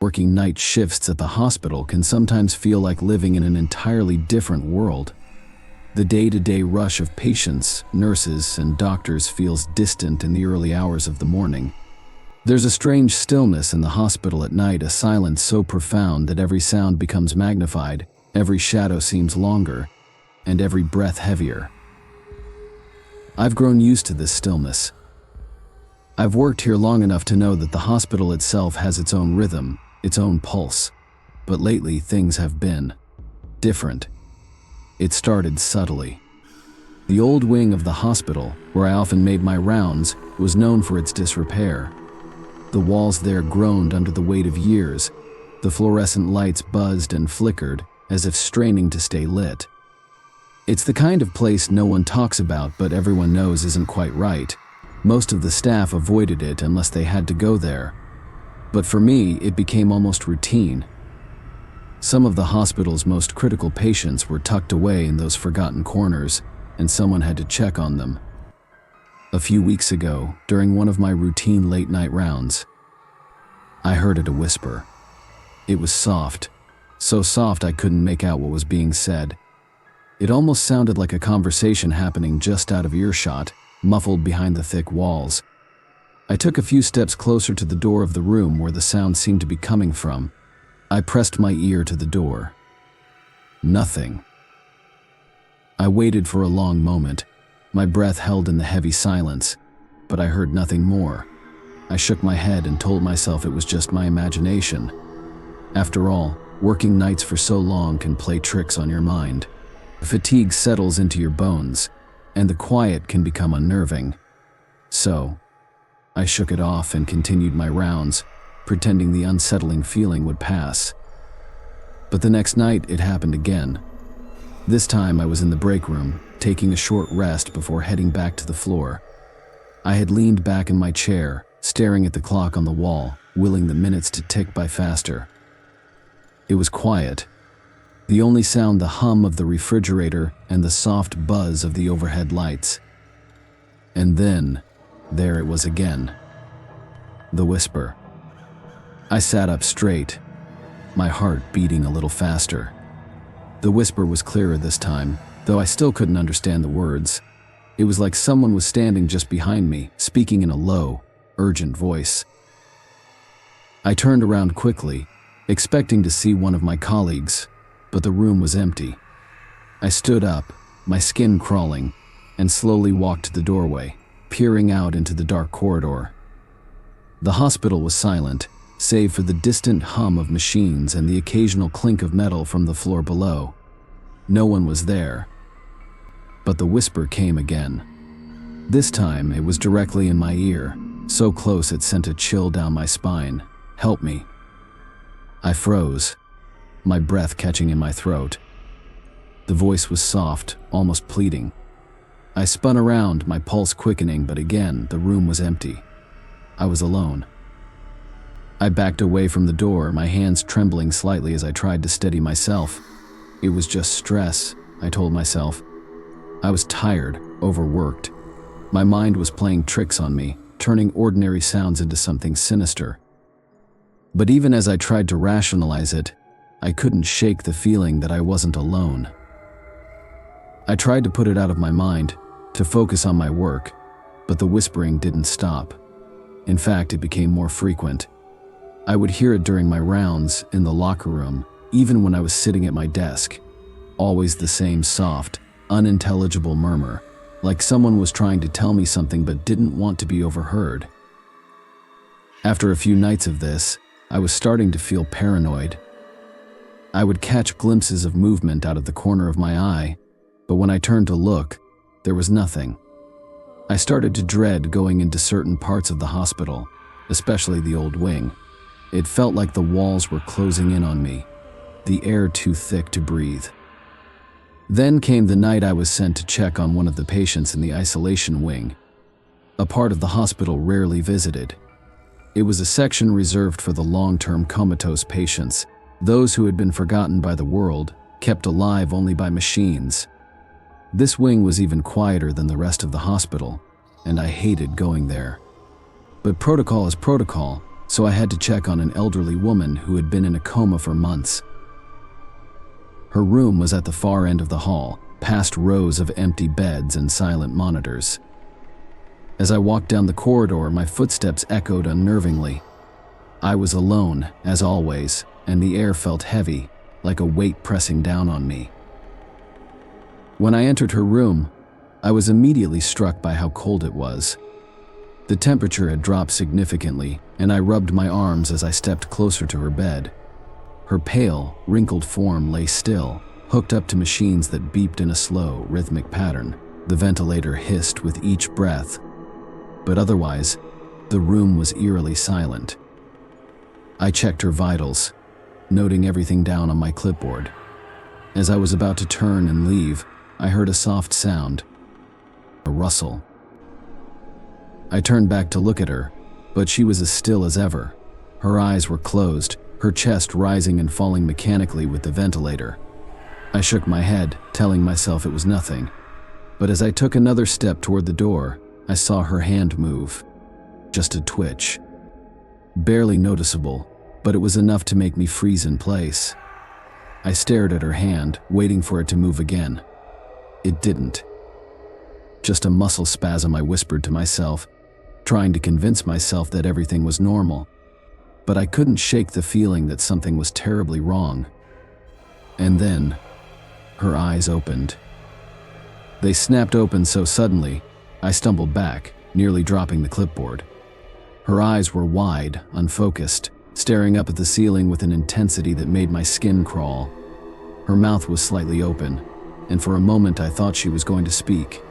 Working night shifts at the hospital can sometimes feel like living in an entirely different world. The day-to-day rush of patients, nurses, and doctors feels distant in the early hours of the morning. There's a strange stillness in the hospital at night, a silence so profound that every sound becomes magnified, every shadow seems longer, and every breath heavier. I've grown used to this stillness. I've worked here long enough to know that the hospital itself has its own rhythm, its own pulse. But lately, things have been different. It started subtly. The old wing of the hospital, where I often made my rounds, was known for its disrepair. The walls there groaned under the weight of years. The fluorescent lights buzzed and flickered, as if straining to stay lit. It's the kind of place no one talks about, but everyone knows isn't quite right. Most of the staff avoided it unless they had to go there. But for me, it became almost routine. Some of the hospital's most critical patients were tucked away in those forgotten corners, and someone had to check on them. A few weeks ago, during one of my routine late-night rounds, I heard a whisper. It was soft, so soft I couldn't make out what was being said. It almost sounded like a conversation happening just out of earshot, muffled behind the thick walls. I took a few steps closer to the door of the room where the sound seemed to be coming from. I pressed my ear to the door. Nothing. I waited for a long moment, my breath held in the heavy silence, but I heard nothing more. I shook my head and told myself it was just my imagination. After all, working nights for so long can play tricks on your mind. Fatigue settles into your bones, and the quiet can become unnerving. So, I shook it off and continued my rounds, pretending the unsettling feeling would pass. But the next night, it happened again. This time I was in the break room, taking a short rest before heading back to the floor. I had leaned back in my chair, staring at the clock on the wall, willing the minutes to tick by faster. It was quiet. The only sound, the hum of the refrigerator and the soft buzz of the overhead lights. And then, there it was again. The whisper. I sat up straight, my heart beating a little faster. The whisper was clearer this time, though I still couldn't understand the words. It was like someone was standing just behind me, speaking in a low, urgent voice. I turned around quickly, expecting to see one of my colleagues, but the room was empty. I stood up, my skin crawling, and slowly walked to the doorway, peering out into the dark corridor. The hospital was silent, save for the distant hum of machines and the occasional clink of metal from the floor below. No one was there. But the whisper came again. This time, it was directly in my ear, so close it sent a chill down my spine. "Help me." I froze, my breath catching in my throat. The voice was soft, almost pleading. I spun around, my pulse quickening, but again, the room was empty. I was alone. I backed away from the door, my hands trembling slightly as I tried to steady myself. It was just stress, I told myself. I was tired, overworked. My mind was playing tricks on me, turning ordinary sounds into something sinister. But even as I tried to rationalize it, I couldn't shake the feeling that I wasn't alone. I tried to put it out of my mind, to focus on my work, but the whispering didn't stop. In fact, it became more frequent. I would hear it during my rounds, in the locker room, even when I was sitting at my desk. Always the same soft, unintelligible murmur, like someone was trying to tell me something but didn't want to be overheard. After a few nights of this, I was starting to feel paranoid. I would catch glimpses of movement out of the corner of my eye, but when I turned to look, there was nothing. I started to dread going into certain parts of the hospital, especially the old wing. It felt like the walls were closing in on me, the air too thick to breathe. Then came the night I was sent to check on one of the patients in the isolation wing, a part of the hospital rarely visited. It was a section reserved for the long-term comatose patients, those who had been forgotten by the world, kept alive only by machines. This wing was even quieter than the rest of the hospital, and I hated going there. But protocol is protocol, so I had to check on an elderly woman who had been in a coma for months. Her room was at the far end of the hall, past rows of empty beds and silent monitors. As I walked down the corridor, my footsteps echoed unnervingly. I was alone, as always, and the air felt heavy, like a weight pressing down on me. When I entered her room, I was immediately struck by how cold it was. The temperature had dropped significantly, and I rubbed my arms as I stepped closer to her bed. Her pale, wrinkled form lay still, hooked up to machines that beeped in a slow, rhythmic pattern. The ventilator hissed with each breath, but otherwise, the room was eerily silent. I checked her vitals, noting everything down on my clipboard. As I was about to turn and leave, I heard a soft sound, a rustle. I turned back to look at her, but she was as still as ever. Her eyes were closed, her chest rising and falling mechanically with the ventilator. I shook my head, telling myself it was nothing. But as I took another step toward the door, I saw her hand move. Just a twitch. Barely noticeable, but it was enough to make me freeze in place. I stared at her hand, waiting for it to move again. It didn't. Just a muscle spasm, I whispered to myself, trying to convince myself that everything was normal. But I couldn't shake the feeling that something was terribly wrong. And then, her eyes opened. They snapped open so suddenly, I stumbled back, nearly dropping the clipboard. Her eyes were wide, unfocused, staring up at the ceiling with an intensity that made my skin crawl. Her mouth was slightly open, and for a moment I thought she was going to speak.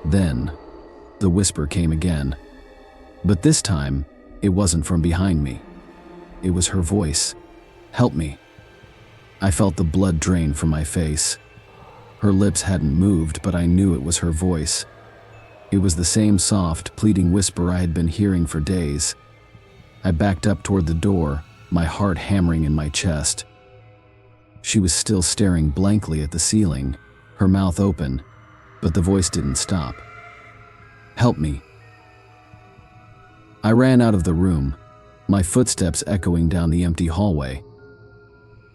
Then, the whisper came again. But this time, it wasn't from behind me. It was her voice. "Help me." I felt the blood drain from my face. Her lips hadn't moved, but I knew it was her voice. It was the same soft, pleading whisper I had been hearing for days. I backed up toward the door, my heart hammering in my chest. She was still staring blankly at the ceiling, her mouth open, but the voice didn't stop. "Help me." I ran out of the room, my footsteps echoing down the empty hallway.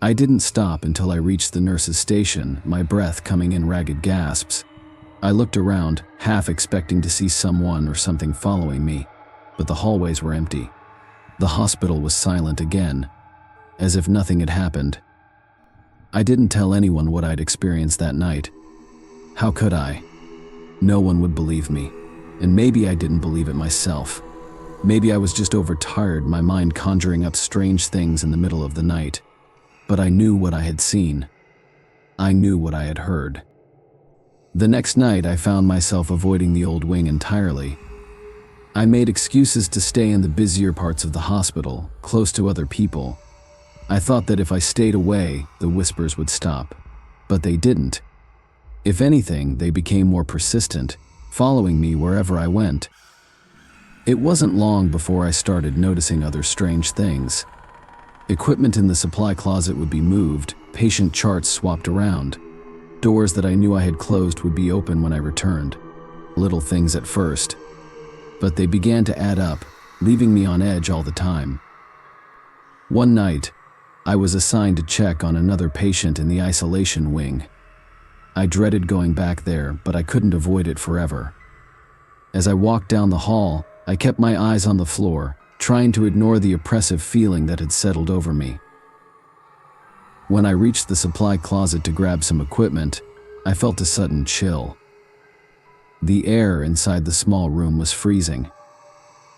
I didn't stop until I reached the nurse's station, my breath coming in ragged gasps. I looked around, half expecting to see someone or something following me, but the hallways were empty. The hospital was silent again, as if nothing had happened. I didn't tell anyone what I'd experienced that night. How could I? No one would believe me, and maybe I didn't believe it myself. Maybe I was just overtired, my mind conjuring up strange things in the middle of the night. But I knew what I had seen. I knew what I had heard. The next night, I found myself avoiding the old wing entirely. I made excuses to stay in the busier parts of the hospital, close to other people. I thought that if I stayed away, the whispers would stop. But they didn't. If anything, they became more persistent, following me wherever I went. It wasn't long before I started noticing other strange things. Equipment in the supply closet would be moved, patient charts swapped around. Doors that I knew I had closed would be open when I returned. Little things at first, but they began to add up, leaving me on edge all the time. One night, I was assigned to check on another patient in the isolation wing. I dreaded going back there, but I couldn't avoid it forever. As I walked down the hall, I kept my eyes on the floor, trying to ignore the oppressive feeling that had settled over me. When I reached the supply closet to grab some equipment, I felt a sudden chill. The air inside the small room was freezing.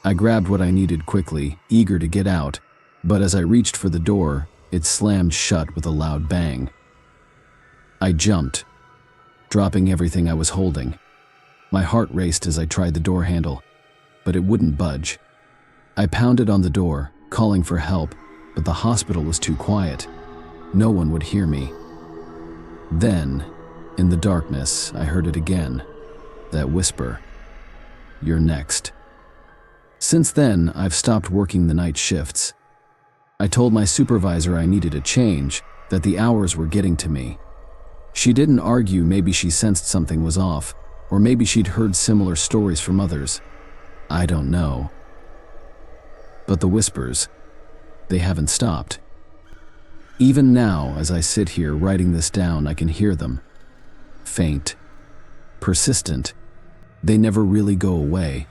I grabbed what I needed quickly, eager to get out, but as I reached for the door, it slammed shut with a loud bang. I jumped, dropping everything I was holding. My heart raced as I tried the door handle, but it wouldn't budge. I pounded on the door, calling for help, but the hospital was too quiet. No one would hear me. Then, in the darkness, I heard it again. That whisper. "You're next." Since then, I've stopped working the night shifts. I told my supervisor I needed a change, that the hours were getting to me. She didn't argue. Maybe she sensed something was off, or maybe she'd heard similar stories from others. I don't know. But the whispers, they haven't stopped. Even now, as I sit here writing this down, I can hear them. Faint, persistent. They never really go away.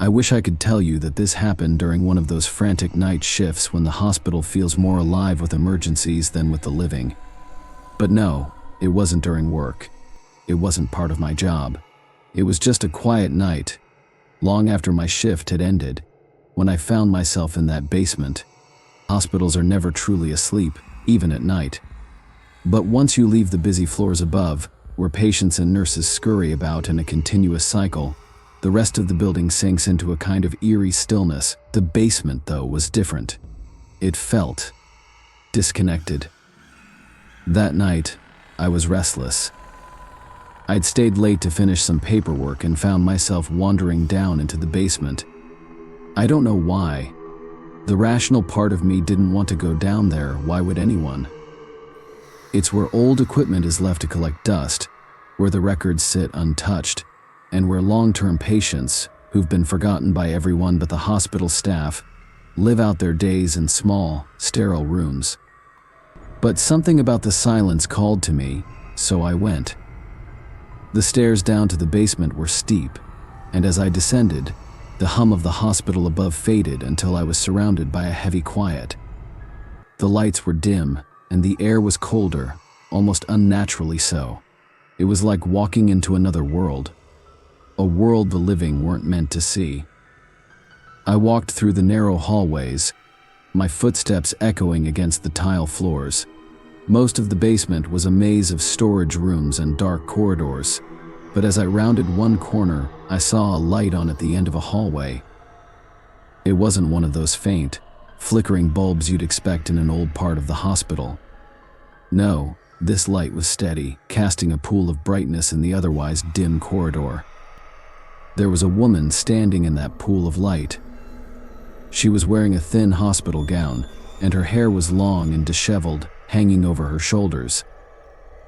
I wish I could tell you that this happened during one of those frantic night shifts when the hospital feels more alive with emergencies than with the living. But no, it wasn't during work. It wasn't part of my job. It was just a quiet night, long after my shift had ended, when I found myself in that basement. Hospitals are never truly asleep, even at night. But once you leave the busy floors above, where patients and nurses scurry about in a continuous cycle, the rest of the building sinks into a kind of eerie stillness. The basement, though, was different. It felt disconnected. That night, I was restless. I'd stayed late to finish some paperwork and found myself wandering down into the basement. I don't know why. The rational part of me didn't want to go down there. Why would anyone? It's where old equipment is left to collect dust, where the records sit untouched, and where long-term patients, who've been forgotten by everyone but the hospital staff, live out their days in small, sterile rooms. But something about the silence called to me, so I went. The stairs down to the basement were steep, and as I descended, the hum of the hospital above faded until I was surrounded by a heavy quiet. The lights were dim, and the air was colder, almost unnaturally so. It was like walking into another world. A world the living weren't meant to see. I walked through the narrow hallways, my footsteps echoing against the tile floors. Most of the basement was a maze of storage rooms and dark corridors, but as I rounded one corner, I saw a light on at the end of a hallway. It wasn't one of those faint, flickering bulbs you'd expect in an old part of the hospital. No, this light was steady, casting a pool of brightness in the otherwise dim corridor. There was a woman standing in that pool of light. She was wearing a thin hospital gown, and her hair was long and disheveled, hanging over her shoulders.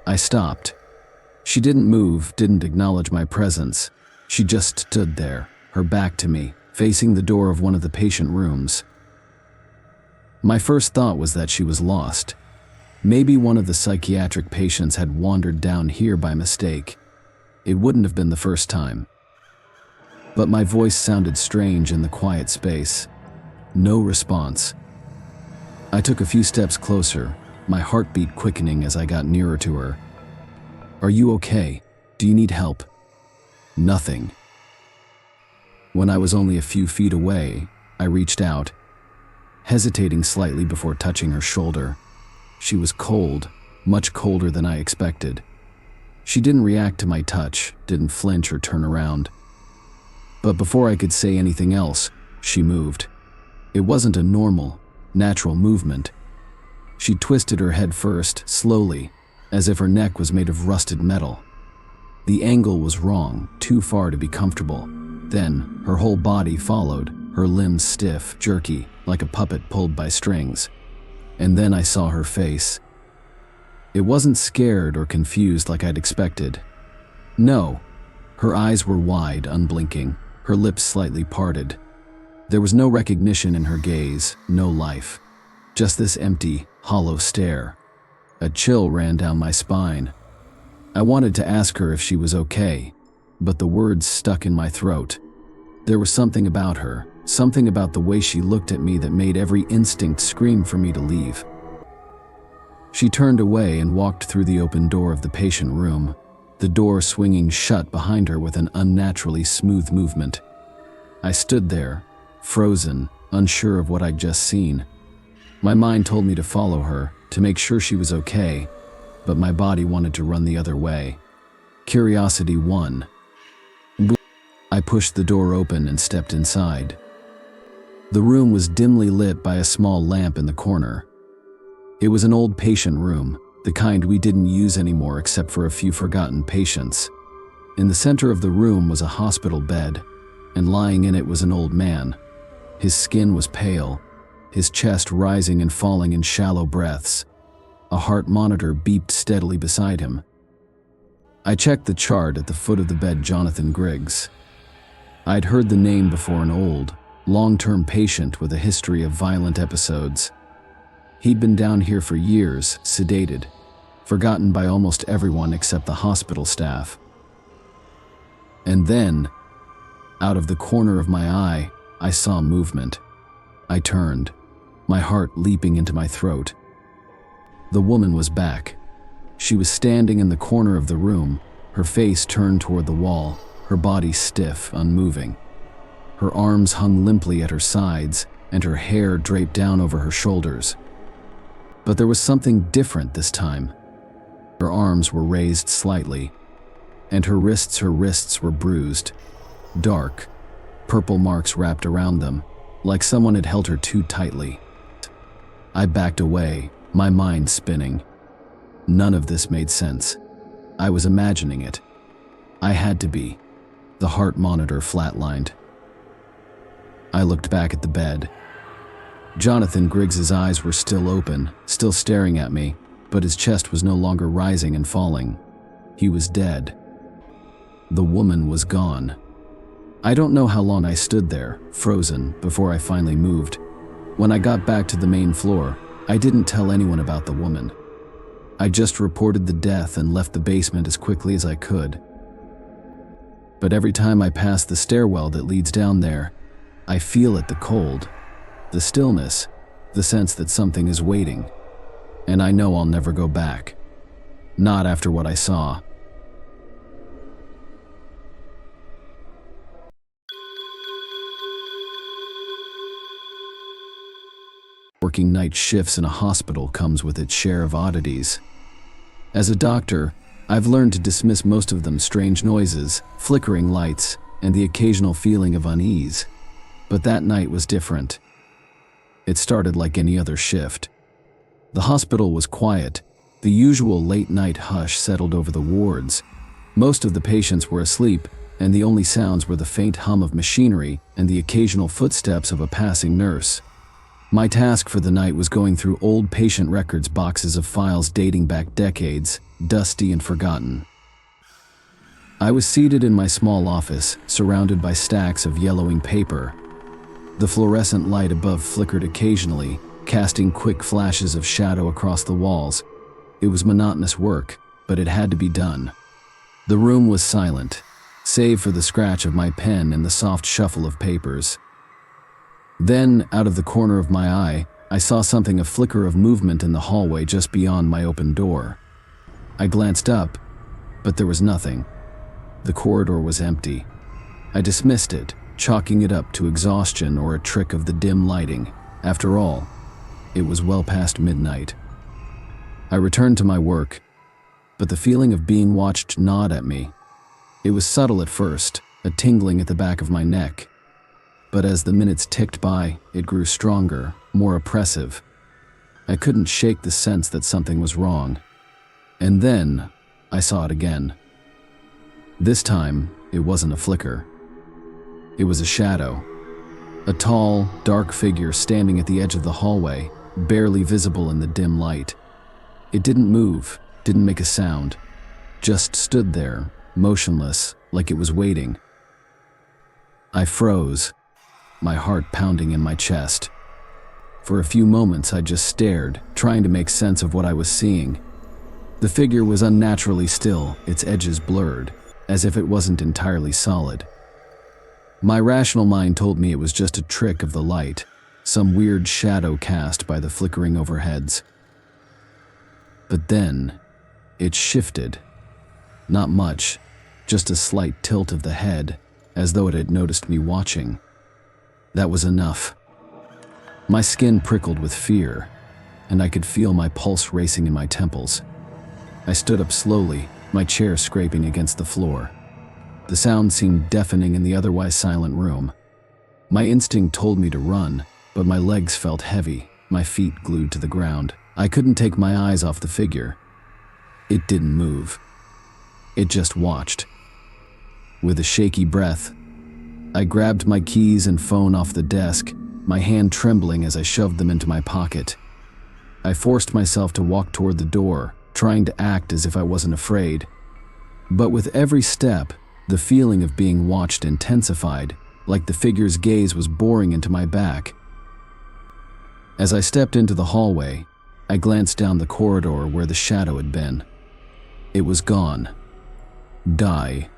I stopped. She didn't move, didn't acknowledge my presence. She just stood there, her back to me, facing the door of one of the patient rooms. My first thought was that she was lost. Maybe one of the psychiatric patients had wandered down here by mistake. It wouldn't have been the first time. But my voice sounded strange in the quiet space. No response. I took a few steps closer, my heartbeat quickening as I got nearer to her. "Are you okay? Do you need help?" Nothing. When I was only a few feet away, I reached out, hesitating slightly before touching her shoulder. She was cold, much colder than I expected. She didn't react to my touch, didn't flinch or turn around. But before I could say anything else, she moved. It wasn't a normal, natural movement. She twisted her head first, slowly, as if her neck was made of rusted metal. The angle was wrong, too far to be comfortable. Then, her whole body followed, her limbs stiff, jerky, like a puppet pulled by strings. And then I saw her face. It wasn't scared or confused like I'd expected. No, her eyes were wide, unblinking, her lips slightly parted. There was no recognition in her gaze, no life. Just this empty, hollow stare. A chill ran down my spine. I wanted to ask her if she was okay, but the words stuck in my throat. There was something about her, something about the way she looked at me that made every instinct scream for me to leave. She turned away and walked through the open door of the patient room, the door swinging shut behind her with an unnaturally smooth movement. I stood there, frozen, unsure of what I'd just seen. My mind told me to follow her, to make sure she was okay, but my body wanted to run the other way. Curiosity won. I pushed the door open and stepped inside. The room was dimly lit by a small lamp in the corner. It was an old patient room, the kind we didn't use anymore except for a few forgotten patients. In the center of the room was a hospital bed, and lying in it was an old man. His skin was pale, his chest rising and falling in shallow breaths. A heart monitor beeped steadily beside him. I checked the chart at the foot of the bed. Jonathan Griggs. I'd heard the name before. An old, long-term patient with a history of violent episodes. He'd been down here for years, sedated, forgotten by almost everyone except the hospital staff. And then, out of the corner of my eye, I saw movement. I turned, my heart leaping into my throat. The woman was back. She was standing in the corner of the room, her face turned toward the wall, her body stiff, unmoving. Her arms hung limply at her sides, and her hair draped down over her shoulders. But there was something different this time. Her arms were raised slightly, and her wrists were bruised. Dark, purple marks wrapped around them, like someone had held her too tightly. I backed away, my mind spinning. None of this made sense. I was imagining it. I had to be. The heart monitor flatlined. I looked back at the bed. Jonathan Griggs's eyes were still open, still staring at me, but his chest was no longer rising and falling. He was dead. The woman was gone. I don't know how long I stood there, frozen, before I finally moved. When I got back to the main floor, I didn't tell anyone about the woman. I just reported the death and left the basement as quickly as I could. But every time I pass the stairwell that leads down there, I feel it, the cold, the stillness, the sense that something is waiting. And I know I'll never go back. Not after what I saw. Working night shifts in a hospital comes with its share of oddities. As a doctor, I've learned to dismiss most of them: strange noises, flickering lights, and the occasional feeling of unease. But that night was different. It started like any other shift. The hospital was quiet. The usual late-night hush settled over the wards. Most of the patients were asleep, and the only sounds were the faint hum of machinery and the occasional footsteps of a passing nurse. My task for the night was going through old patient records, boxes of files dating back decades, dusty and forgotten. I was seated in my small office, surrounded by stacks of yellowing paper. The fluorescent light above flickered occasionally, casting quick flashes of shadow across the walls. It was monotonous work, but it had to be done. The room was silent, save for the scratch of my pen and the soft shuffle of papers. Then, out of the corner of my eye, I saw something, a flicker of movement in the hallway just beyond my open door. I glanced up, but there was nothing. The corridor was empty. I dismissed it, chalking it up to exhaustion or a trick of the dim lighting. After all, it was well past midnight. I returned to my work, but the feeling of being watched gnawed at me. It was subtle at first, a tingling at the back of my neck. But as the minutes ticked by, it grew stronger, more oppressive. I couldn't shake the sense that something was wrong. And then, I saw it again. This time, it wasn't a flicker. It was a shadow. A tall, dark figure standing at the edge of the hallway, barely visible in the dim light. It didn't move, didn't make a sound, just stood there, motionless, like it was waiting. I froze, my heart pounding in my chest. For a few moments I just stared, trying to make sense of what I was seeing. The figure was unnaturally still, its edges blurred, as if it wasn't entirely solid. My rational mind told me it was just a trick of the light, some weird shadow cast by the flickering overheads. But then, it shifted. Not much, just a slight tilt of the head, as though it had noticed me watching. That was enough. My skin prickled with fear, and I could feel my pulse racing in my temples. I stood up slowly, my chair scraping against the floor. The sound seemed deafening in the otherwise silent room. My instinct told me to run, but my legs felt heavy, my feet glued to the ground. I couldn't take my eyes off the figure. It didn't move. It just watched. With a shaky breath, I grabbed my keys and phone off the desk, my hand trembling as I shoved them into my pocket. I forced myself to walk toward the door, trying to act as if I wasn't afraid. But with every step, the feeling of being watched intensified, like the figure's gaze was boring into my back. As I stepped into the hallway, I glanced down the corridor where the shadow had been. It was gone. Die.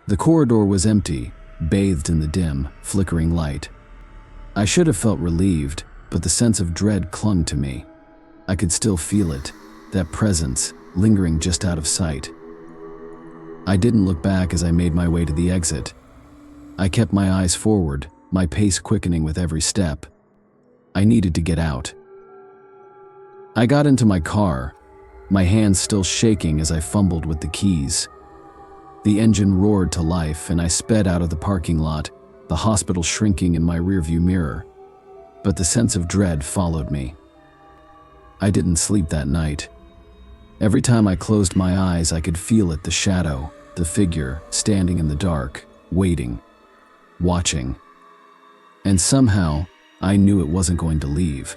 The corridor was empty, bathed in the dim, flickering light. I should have felt relieved, but the sense of dread clung to me. I could still feel it, that presence, lingering just out of sight. I didn't look back as I made my way to the exit. I kept my eyes forward, my pace quickening with every step. I needed to get out. I got into my car, my hands still shaking as I fumbled with the keys. The engine roared to life and I sped out of the parking lot, the hospital shrinking in my rearview mirror. But the sense of dread followed me. I didn't sleep that night. Every time I closed my eyes, I could feel it, the shadow, the figure standing in the dark, waiting, watching. And somehow, I knew it wasn't going to leave.